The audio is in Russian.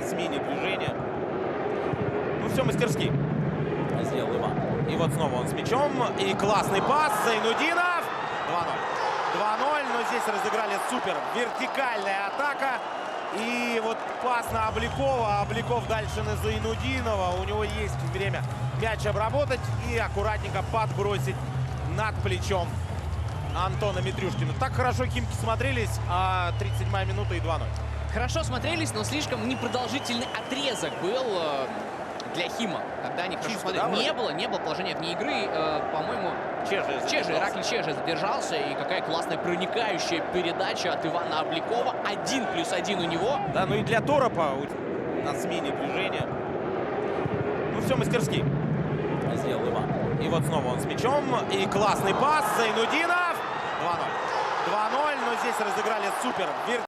смене движения. Ну, все мастерски сделал Иван. И вот снова он с мячом. И классный пас. Зайнудинов. 2-0. 2-0. Но здесь разыграли супер. Вертикальная атака. И вот пас на Обликова. Обликов дальше на Зайнудинова. У него есть время мяч обработать и аккуратненько подбросить над плечом Антона Митрюшкина. Так хорошо Химки смотрелись, а 37-я минута и 2-0. Хорошо смотрелись, но слишком непродолжительный отрезок был для Хима, когда они хорошо смотрели. Да, не было положения вне игры, по-моему, Ираклий Чежи задержался, и какая классная проникающая передача от Ивана Обликова. 1+1 у него. Да, ну и для Торопа на смене движения. Ну, все мастерски сделал Иван. И вот снова он с мячом. И классный пас. Зайнудинов. 2-0. 2-0. Но здесь разыграли супер.